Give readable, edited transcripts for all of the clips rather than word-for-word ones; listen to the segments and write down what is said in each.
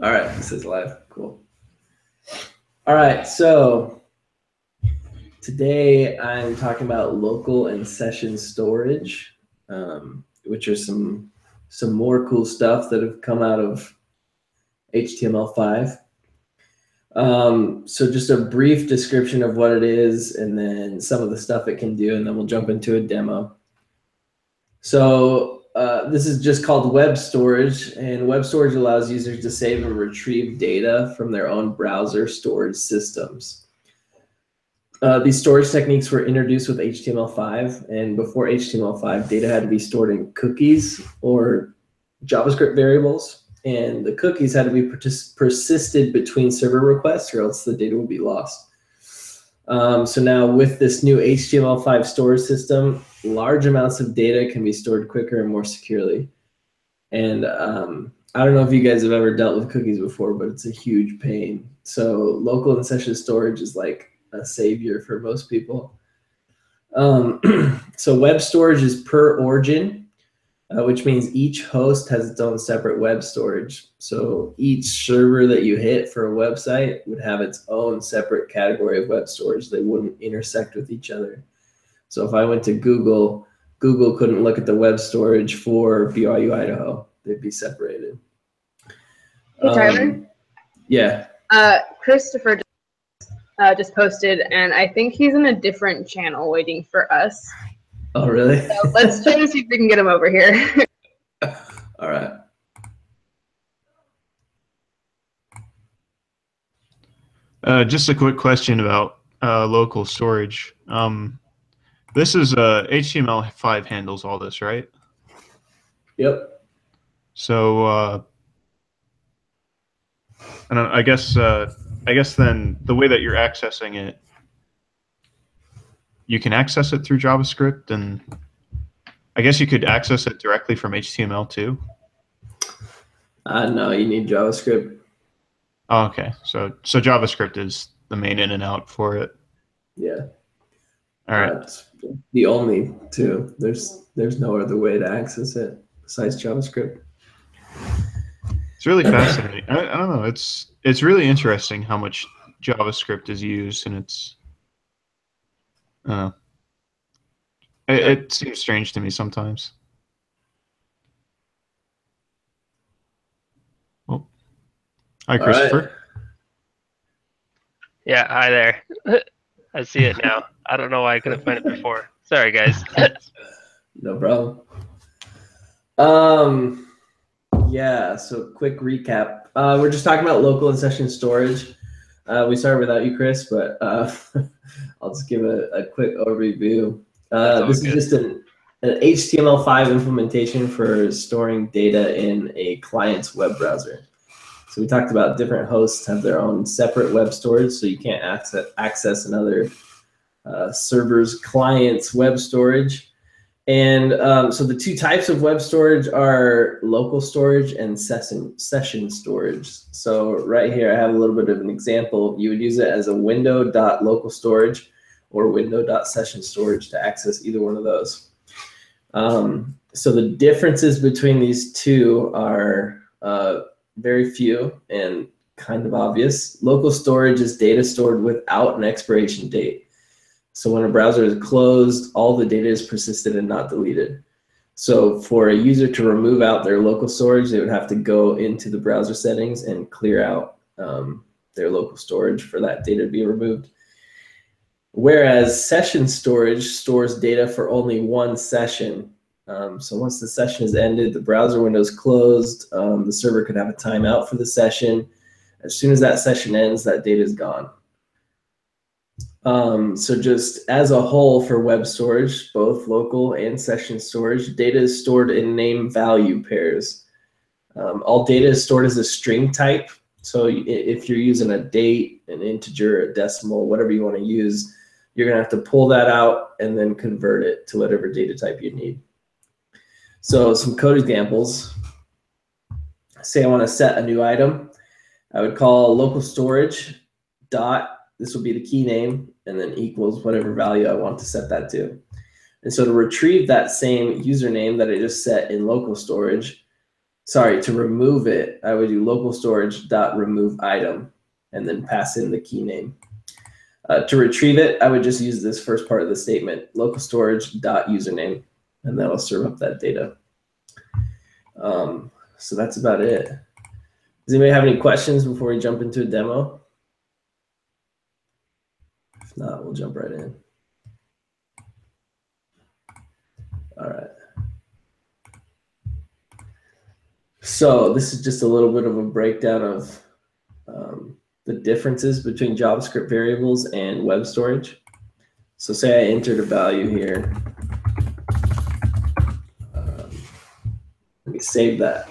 All right, this is live. Cool. All right, so today I'm talking about local and session storage, which are some more cool stuff that have come out of HTML5. So just a brief description of what it is, and then some of the stuff it can do, and then we'll jump into a demo. So this is just called web storage, and web storage allows users to save and retrieve data from their own browser storage systems. These storage techniques were introduced with HTML5, and before HTML5, data had to be stored in cookies or JavaScript variables, and the cookies had to be persisted between server requests, or else the data would be lost. So now with this new HTML5 storage system, large amounts of data can be stored quicker and more securely. And I don't know if you guys have ever dealt with cookies before, but it's a huge pain. So local and session storage is like a savior for most people. So web storage is per origin, which means each host has its own separate web storage. So each server that you hit for a website would have its own separate category of web storage. They wouldn't intersect with each other. So if I went to Google, Google couldn't look at the web storage for BYU, Idaho. They'd be separated. Hey, Tyler? Yeah. Christopher just posted, and I think he's in a different channel waiting for us. Oh, really? So let's try to see if we can get him over here. All right. Just a quick question about local storage. This is HTML5 handles all this, right? Yep. So I guess then the way that you're accessing it, you can access it through JavaScript, and I guess you could access it directly from HTML too. No, you need JavaScript. Oh, okay. So JavaScript is the main in and out for it. Yeah. All right. It's the only two. There's no other way to access it besides JavaScript. It's really fascinating. I don't know. It's really interesting how much JavaScript is used, and it seems strange to me sometimes. Oh, hi, Christopher. Right. Yeah, hi there. I see it now. I don't know why I couldn't find it before. Sorry, guys. No problem. Yeah, so quick recap. We're just talking about local and session storage. We started without you, Chris, but I'll just give a quick overview. This is just an HTML5 implementation for storing data in a client's web browser. So we talked about different hosts have their own separate web storage, so you can't access another server's client's web storage. And so the two types of web storage are local storage and session storage. So right here, I have a little bit of an example. You would use it as a window.local storage or window.session storage to access either one of those. So the differences between these two are very few and kind of obvious. Local storage is data stored without an expiration date. So when a browser is closed, all the data is persisted and not deleted. So for a user to remove out their local storage, they would have to go into the browser settings and clear out their local storage for that data to be removed. Whereas session storage stores data for only one session. So once the session is ended, the browser window is closed, the server could have a timeout for the session. As soon as that session ends, that data is gone. So just as a whole for web storage, both local and session storage, data is stored in name value pairs. All data is stored as a string type. So if you're using a date, an integer, a decimal, whatever you want to use, you're going to have to pull that out and then convert it to whatever data type you need. So some code examples. Say I want to set a new item. I would call local storage dot, this will be the key name, and then equals whatever value I want to set that to. And so to retrieve that same username that I just set in local storage, sorry, to remove it, I would do local storage dot remove item and then pass in the key name. To retrieve it, I would just use this first part of the statement, local storage dot username, and that'll serve up that data. So that's about it. Does anybody have any questions before we jump into a demo? If not, we'll jump right in. All right. So this is just a little bit of a breakdown of the differences between JavaScript variables and web storage. So say I entered a value here. Let me save that.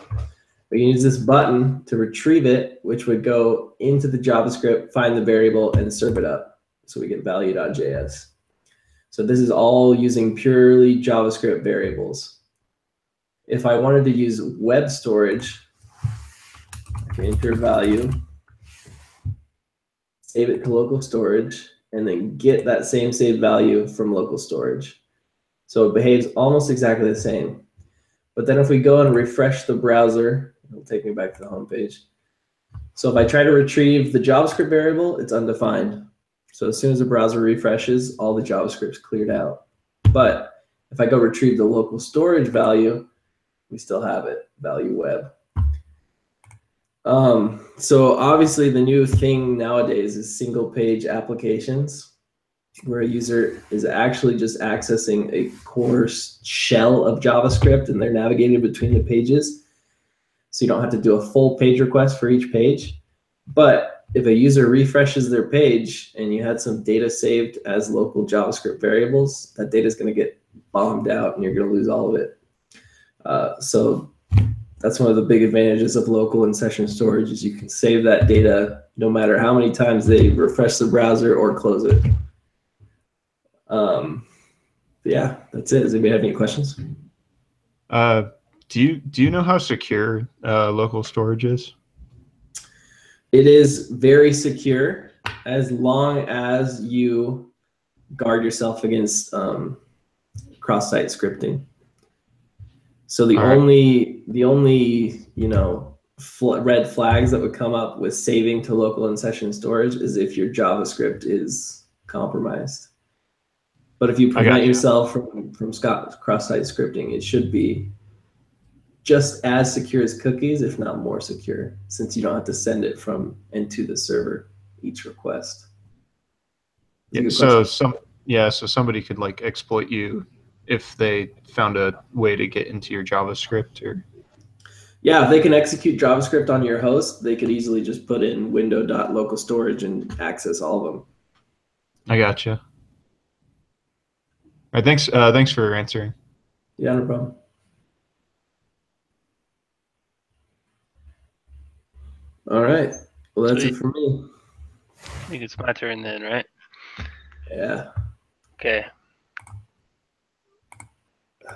We can use this button to retrieve it, which would go into the JavaScript, find the variable, and serve it up. So we get value.js. So this is all using purely JavaScript variables. If I wanted to use web storage, I can enter value, save it to local storage, and then get that same saved value from local storage. So it behaves almost exactly the same. But then if we go and refresh the browser, it'll take me back to the home page. So if I try to retrieve the JavaScript variable, it's undefined. So as soon as the browser refreshes, all the JavaScript's cleared out. But if I go retrieve the local storage value, we still have it, value web. So obviously the new thing nowadays is single page applications, where a user is actually just accessing a core shell of JavaScript and they're navigating between the pages. So you don't have to do a full page request for each page. But if a user refreshes their page and you had some data saved as local JavaScript variables, that data is going to get bombed out and you're going to lose all of it. So that's one of the big advantages of local and session storage is you can save that data no matter how many times they refresh the browser or close it. Yeah, that's it. Does anybody have any questions? Do you know how secure local storage is? It is very secure as long as you guard yourself against cross-site scripting. So the only red flags that would come up with saving to local and session storage is if your JavaScript is compromised. But if you prevent yourself from cross-site scripting, it should be just as secure as cookies, if not more secure, since you don't have to send it from and to the server each request. Yeah, so somebody could like exploit you if they found a way to get into your JavaScript, or yeah, if they can execute JavaScript on your host, they could easily just put in window.localstorage and access all of them. I gotcha. All right, thanks for answering. Yeah, no problem. All right. Well, that's Sweet. it for me. I think it's my turn then, right? Yeah. Okay.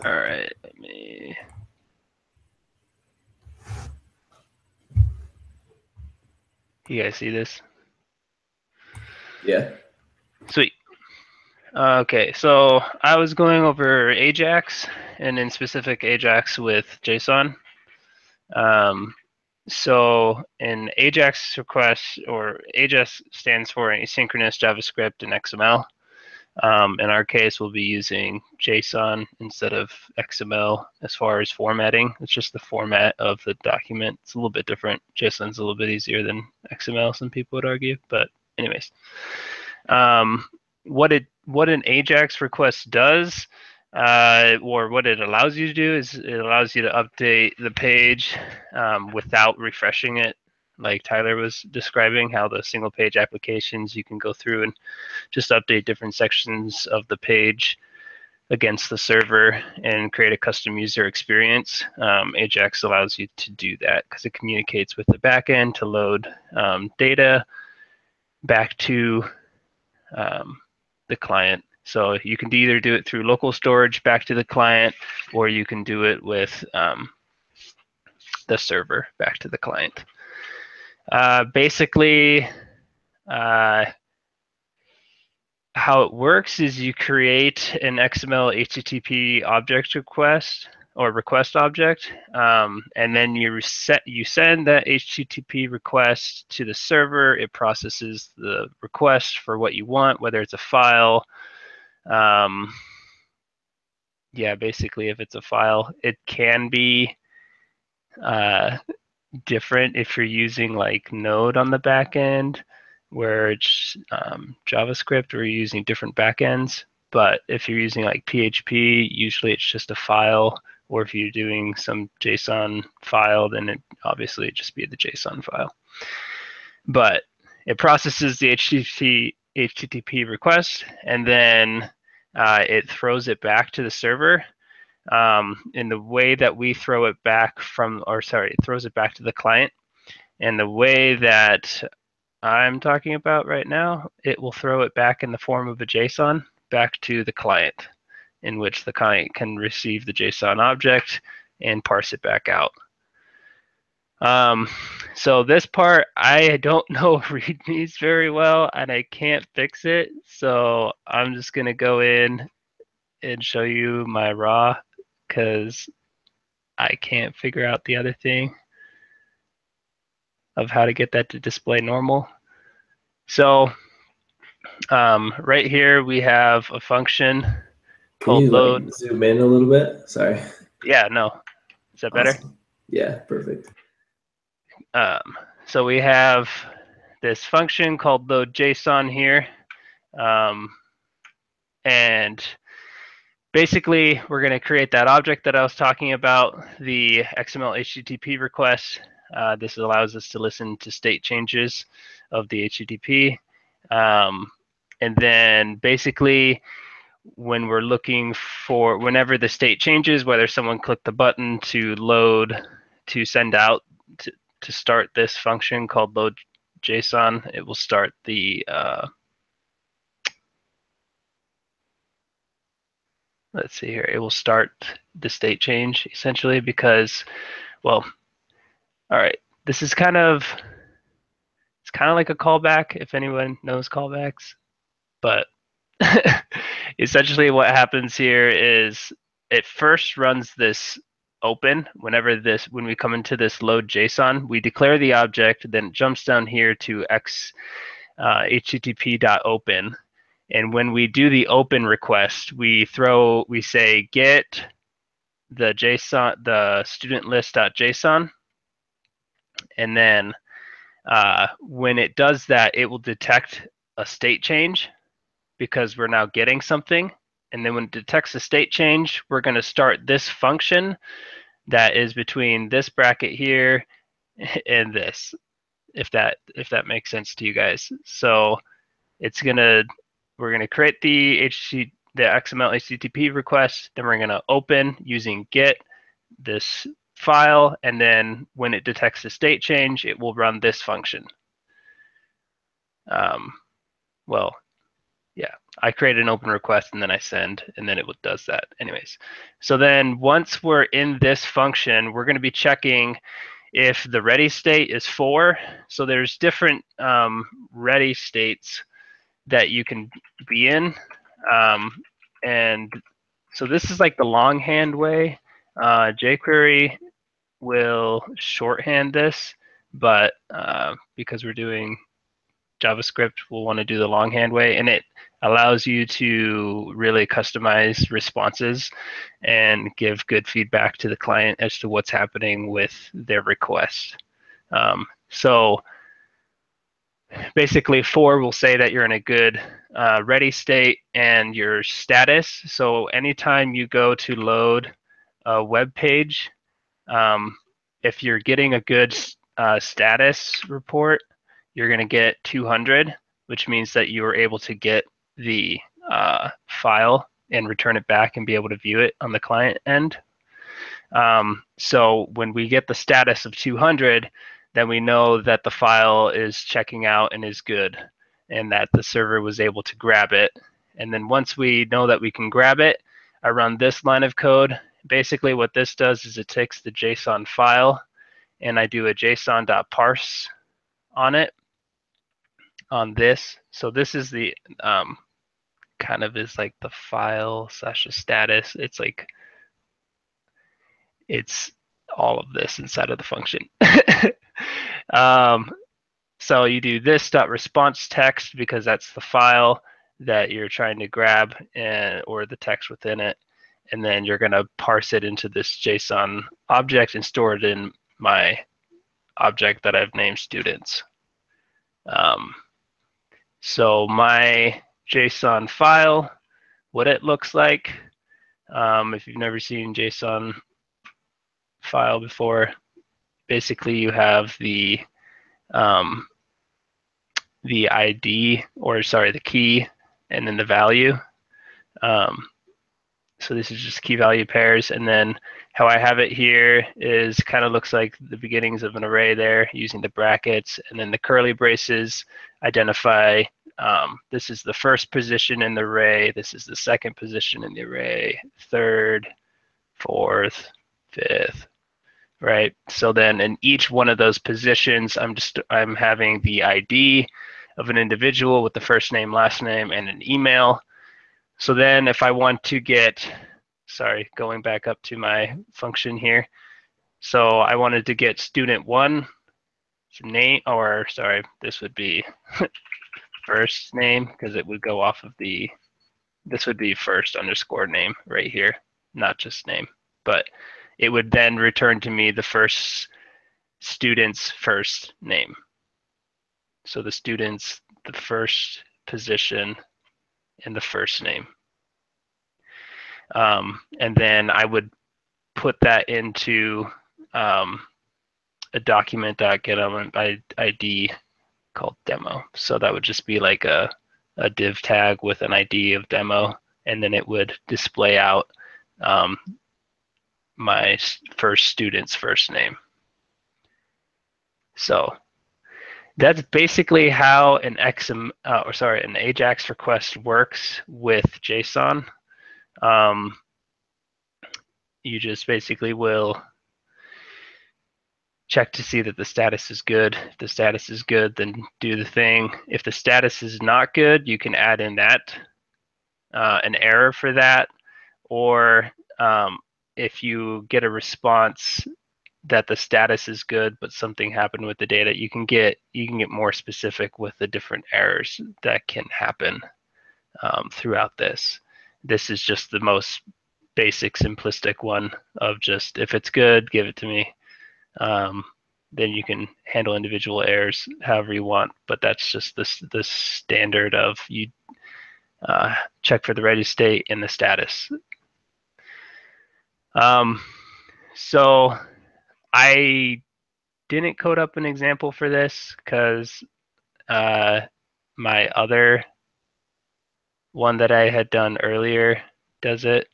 All right. Let me. You guys see this? Yeah. Sweet. Okay, so I was going over Ajax, and in specific Ajax with JSON. So an Ajax request, or Ajax stands for asynchronous JavaScript and XML. In our case, we'll be using JSON instead of XML as far as formatting. It's just the format of the document. It's a little bit different. JSON's a little bit easier than XML, some people would argue. But anyways, what an Ajax request does, or what it allows you to do, is it allows you to update the page without refreshing it. Like Tyler was describing, how the single page applications, you can go through and just update different sections of the page against the server and create a custom user experience. Ajax allows you to do that because it communicates with the backend to load data back to the client. So you can either do it through local storage back to the client, or you can do it with the server back to the client. Basically, how it works is you create an XML HTTP object request or request object, and then you send that HTTP request to the server. It processes the request for what you want, whether it's a file. Yeah, basically, if it's a file, it can be different if you're using like Node on the back end, where it's JavaScript, or you're using different backends. But if you're using like PHP, usually it's just a file, or if you're doing some JSON file, then it obviously it'd just be the JSON file. But it processes the HTTP request, and then it throws it back to the server. In the way that we throw it back it throws it back to the client. And the way that I'm talking about right now, it will throw it back in the form of a JSON back to the client, in which the client can receive the JSON object and parse it back out. So this part, I don't know readmes very well, and I can't fix it. So I'm just going to go in and show you my raw, because I can't figure out the other thing of how to get that to display normal. So right here we have a function called load. Like, zoom in a little bit? Sorry. Yeah, no. Is that better? Awesome. Yeah, perfect. So we have this function called load JSON here. And basically, we're going to create that object that I was talking about, the XML HTTP request. This allows us to listen to state changes of the HTTP. And then basically, when we're looking for, whenever the state changes, whether someone clicked the button to load, to send out, to start this function called load JSON, it will start the, let's see here, it will start the state change essentially, because, well, all right, this is kind of, it's kind of like a callback, if anyone knows callbacks, but essentially what happens here is it first runs this open. When we come into this load JSON, we declare the object, then it jumps down here to http.open. And when we do the open request, we say get the JSON, the student list.json. And then when it does that, it will detect a state change, because we're now getting something. And then when it detects a state change, we're going to start this function that is between this bracket here and this, if that makes sense to you guys. So we're gonna create the XML HTTP request, then we're gonna open using get this file, and then when it detects a state change, it will run this function. Well, yeah, I create an open request and then I send, and then it does that anyways. So then once we're in this function, we're going to be checking if the ready state is 4. So there's different ready states that you can be in. And so this is like the longhand way. jQuery will shorthand this, but because we're doing JavaScript, we'll want to do the longhand way, and it allows you to really customize responses and give good feedback to the client as to what's happening with their request. So basically 4 will say that you're in a good ready state and your status. So anytime you go to load a web page, if you're getting a good status report, you're going to get 200, which means that you were able to get the file and return it back and be able to view it on the client end. So when we get the status of 200, then we know that the file is checking out and is good, and that the server was able to grab it. And then once we know that we can grab it, I run this line of code. Basically what this does is it takes the JSON file, and I do a JSON.parse on it, on this. So this is the kind of is like the file / the status. It's like, it's all of this inside of the function. So you do this dot response text because that's the file that you're trying to grab or the text within it. And then you're going to parse it into this JSON object and store it in my object that I've named students. So my JSON file, what it looks like, if you've never seen JSON file before, basically you have the ID, or sorry, the key, and then the value. So this is just key value pairs, and then how I have it here is kind of looks like the beginnings of an array there using the brackets, and then the curly braces identify this is the first position in the array, this is the second position in the array, third, fourth, fifth, right? So then in each one of those positions, I'm having the ID of an individual with the first name, last name, and an email. So then if I want to get, sorry, going back up to my function here. So I wanted to get student one name, or sorry, this would be first name because it would go off of this would be first underscore name right here, not just name, but it would then return to me the first student's first name. So the student's the first position in the first name. And then I would put that into a document.getElementID called demo. So that would just be like a div tag with an ID of demo, and then it would display out my first student's first name. So that's basically how an AJAX request works with JSON. You just basically will check to see that the status is good. If the status is good, then do the thing. If the status is not good, you can add in that, an error for that, or if you get a response that the status is good but something happened with the data, you can get more specific with the different errors that can happen throughout this. This is just the most basic simplistic one of just, if it's good, give it to me. Then you can handle individual errors however you want, but that's just the standard of you check for the ready state and the status. So I didn't code up an example for this because my other one that I had done earlier does it.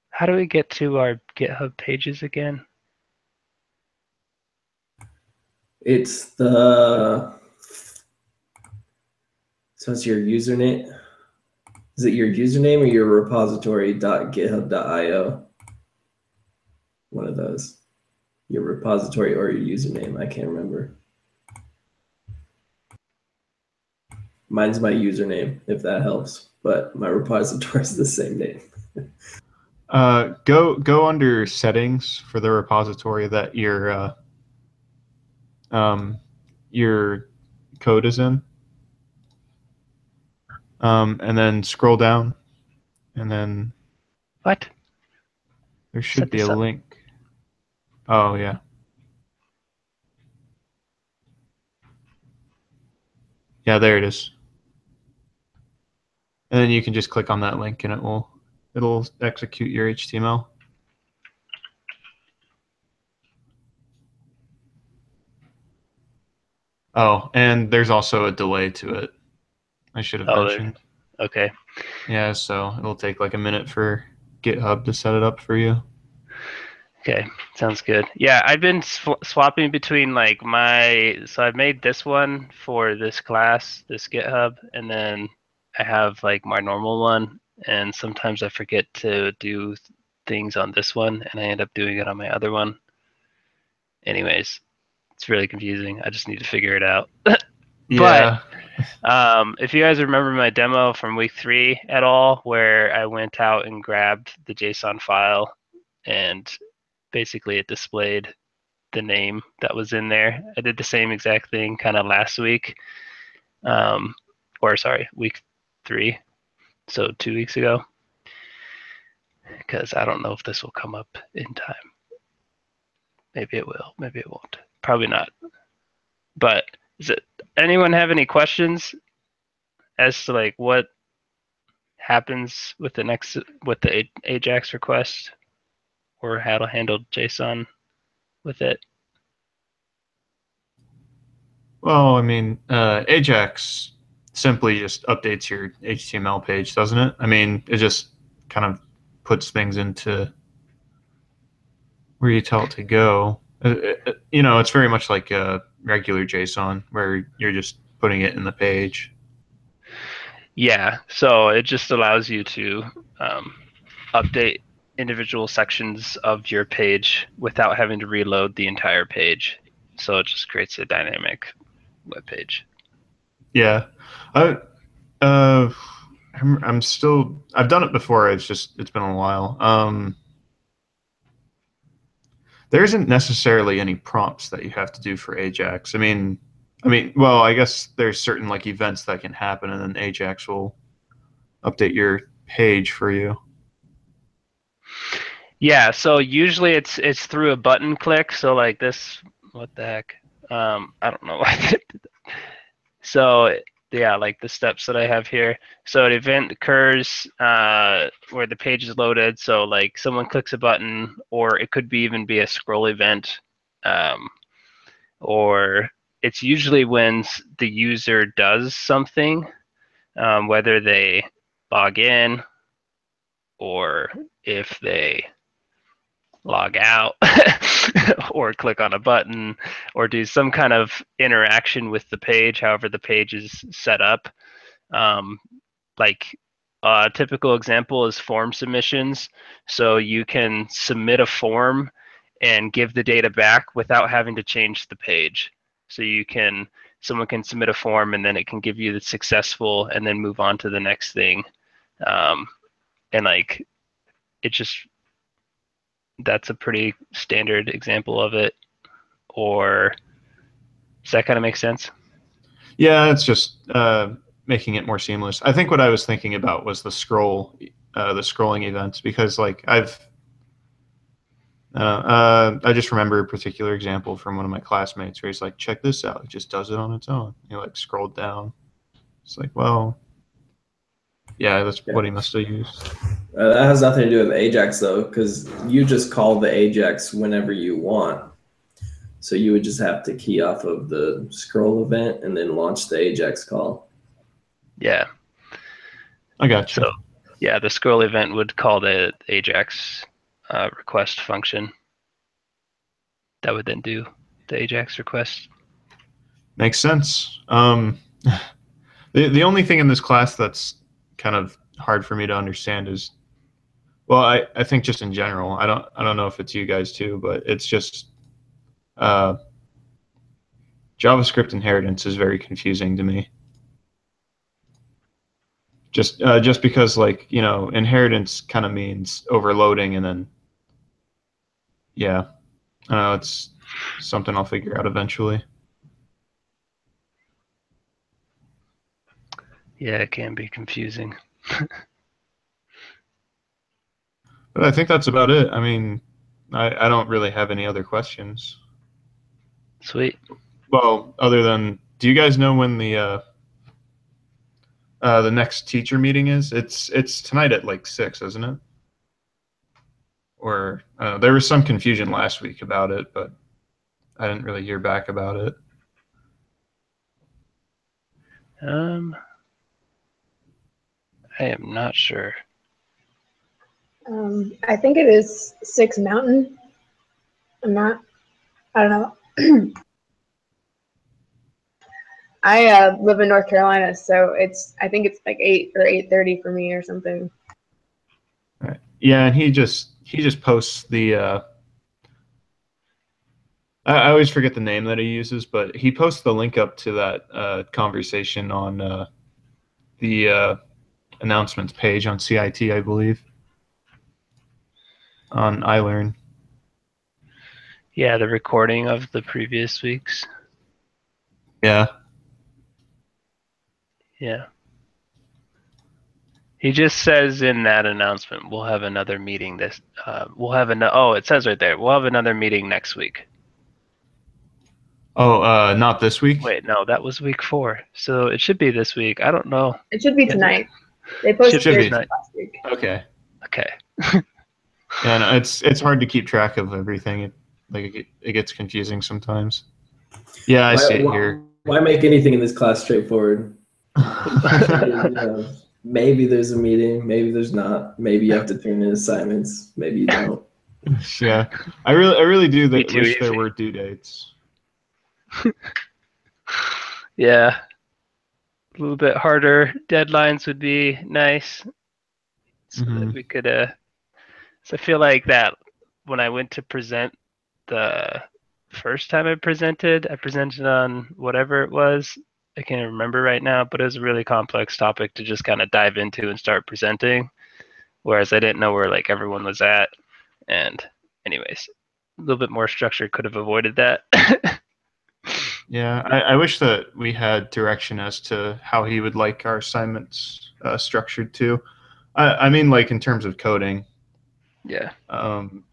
How do we get to our GitHub pages again? It's it's your username. Is it your username or your repository.github.io? One of those. Your repository or your username. I can't remember. Mine's my username, if that helps, but my repository is the same name. Go under settings for the repository that your code is in, and then scroll down, and then What? there should be a link. Oh yeah. Yeah, there it is. And then you can just click on that link and it'll execute your HTML. Oh, and there's also a delay to it. I should have mentioned. Okay. Yeah, so it'll take like a minute for GitHub to set it up for you. Okay, sounds good. Yeah, I've been swapping between like so I've made this one for this class, this GitHub, and then I have like my normal one, and sometimes I forget to do things on this one, and I end up doing it on my other one. Anyways, it's really confusing. I just need to figure it out. Yeah. If you guys remember my demo from week 3 at all, where I went out and grabbed the JSON file and basically it displayed the name that was in there. I did the same exact thing kind of last week, or sorry, week 3, so 2 weeks ago, because I don't know if this will come up in time. Maybe it will, maybe it won't. Probably not. But anyone have any questions as to like what happens with the Ajax request, or how to handle JSON with it? Well, I mean, Ajax simply just updates your HTML page, doesn't it? I mean, it just kind of puts things into where you tell it to go. You know, it's very much like a regular JSON where you're just putting it in the page. Yeah, so it just allows you to update individual sections of your page without having to reload the entire page. So it just creates a dynamic web page. Yeah, I'm still. I've done it before. It's been a while. There isn't necessarily any prompts that you have to do for Ajax. Well, I guess there's certain like events that can happen, and then Ajax will update your page for you. Yeah, so usually it's through a button click. So like this, what the heck? I don't know why I did that. So yeah, like the steps that I have here. So an event occurs where the page is loaded. So like someone clicks a button, or it could even be a scroll event, or it's usually when the user does something, whether they log in or if they log out or click on a button or do some kind of interaction with the page, however the page is set up. Like a typical example is form submissions. So you can submit a form and give the data back without having to change the page. So someone can submit a form and then it can give you the successful and then move on to the next thing. And like it just, that's a pretty standard example of it. Or does that kind of make sense? Yeah, it's just making it more seamless. I think what I was thinking about was the scrolling events, because like I just remember a particular example from one of my classmates where he's like, check this out. It just does it on its own. He like scrolled down. It's like, well, yeah, that's what he must have used. That has nothing to do with Ajax though, because you just call the Ajax whenever you want. So you would just have to key off of the scroll event and then launch the Ajax call. Yeah. I got you. So yeah, the scroll event would call the Ajax request function. That would then do the Ajax request. Makes sense. The only thing in this class that's kind of hard for me to understand is, well, I think just in general, I don't know if it's you guys too, but it's just JavaScript inheritance is very confusing to me. Just because, like, you know, inheritance kind of means overloading, and then yeah, I don't know, it's something I'll figure out eventually. Yeah, it can be confusing. But I think that's about it. I mean, I don't really have any other questions. Sweet. Well, other than, do you guys know when the next teacher meeting is? It's tonight at like 6, isn't it? Or there was some confusion last week about it, but I didn't really hear back about it. I am not sure. I think it is 6 Mountain. I don't know. I live in North Carolina, so I think it's like 8 or 8:30 for me or something. Right. Yeah, and he just posts the I always forget the name that he uses, but he posts the link up to that conversation on the announcements page on CIT, I believe, on iLearn. Yeah, the recording of the previous weeks. Yeah. Yeah. He just says in that announcement, we'll have another meeting this. It says right there, we'll have another meeting next week. Oh, not this week? Wait, no, that was week 4. So it should be this week. I don't know. It should be Yeah. tonight. They posted Should be it last week. Okay. Okay. Yeah, no, it's hard to keep track of everything. It gets confusing sometimes. Yeah, I see it here. Why make anything in this class straightforward? Maybe there's a meeting, maybe there's not. Maybe you have to turn in assignments, maybe you don't. Yeah, I really do Be too wish there easy. were due dates. Yeah. A little bit harder deadlines would be nice. So that we could so I feel like that when I went to present the first time I presented on whatever it was. I can't remember right now, but it was a really complex topic to just kind of dive into and start presenting. Whereas I didn't know where like everyone was at. And anyways, a little bit more structure could have avoided that. Yeah, I wish that we had direction as to how he would like our assignments structured too. I mean, like in terms of coding. Yeah. I'm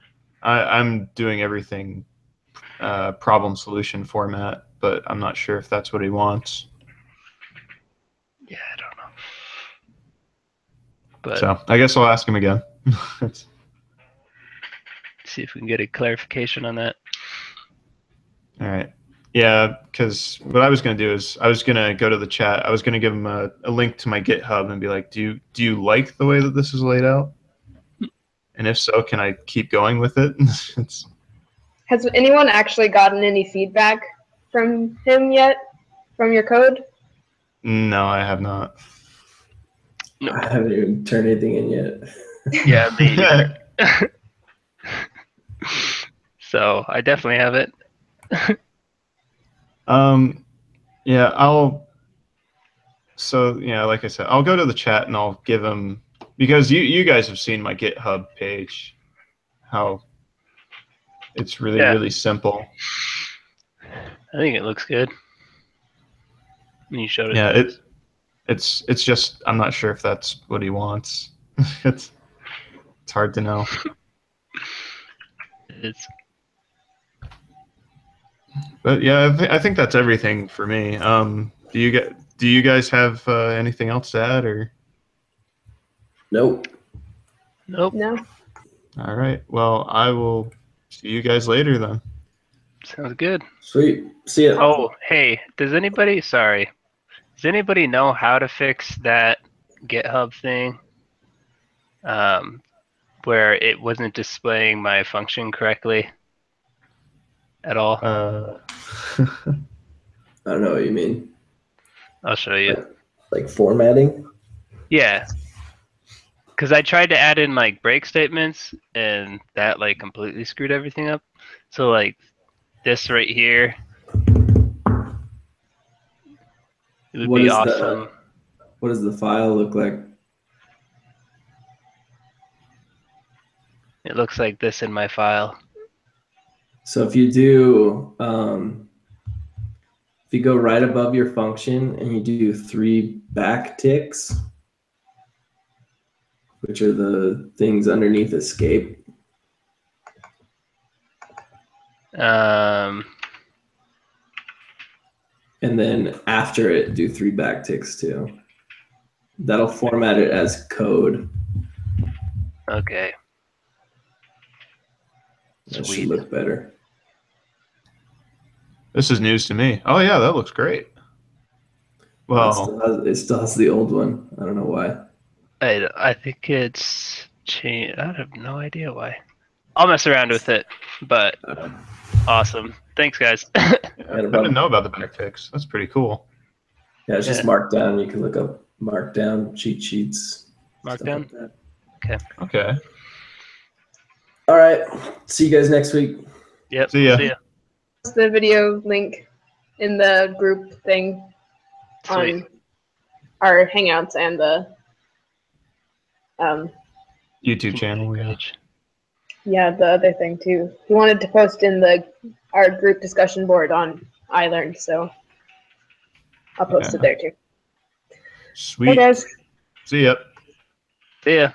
doing everything problem solution format, but I'm not sure if that's what he wants. Yeah, I don't know. But so I guess I'll ask him again. see if we can get a clarification on that. All right. Yeah, because what I was going to do is I was going to go to the chat. I was going to give him a link to my GitHub and be like, do you like the way that this is laid out? And if so, can I keep going with it? Has anyone actually gotten any feedback from him yet? From your code? No, I have not. No. I haven't even turned anything in yet. Yeah, me either. So I definitely have it. Yeah, like I said, I'll go to the chat and I'll give him, because you guys have seen my GitHub page, how it's really simple. I think it looks good. You showed it. Yeah, it's just I'm not sure if that's what he wants. it's hard to know. It's. But yeah, I think that's everything for me. Do you guys have anything else to add or? Nope. Nope. No. All right. Well, I will see you guys later then. Sounds good. Sweet. See ya. Oh, hey, does anybody know how to fix that GitHub thing? Where it wasn't displaying my function correctly at all? I don't know what you mean. I'll show you. Like formatting? Yeah. Because I tried to add in like break statements and that like completely screwed everything up. So like this right here, it would be awesome. What does the file look like? It looks like this in my file. So if you do, if you go right above your function and you do 3 backticks, which are the things underneath escape. Um, And then after it, do 3 backticks too. That'll format it as code. okay. That Sweet. should look better. This is news to me. Oh yeah, that looks great. Well, it still has the old one. I don't know why. I think it's changed. I have no idea why. I'll mess around with it, but awesome. Thanks, guys. I didn't know about the backticks. That's pretty cool. Yeah, it's just Markdown. You can look up Markdown, cheat sheets. Markdown? Like Okay. Okay. All right. See you guys next week. Yep. See ya. See ya. the video link in the group thing Sweet. on our Hangouts and the YouTube channel, yeah. Page. yeah, the other thing too. He wanted to post in our group discussion board on iLearn, so I'll post it there too. Sweet. Hey guys. See ya. See ya.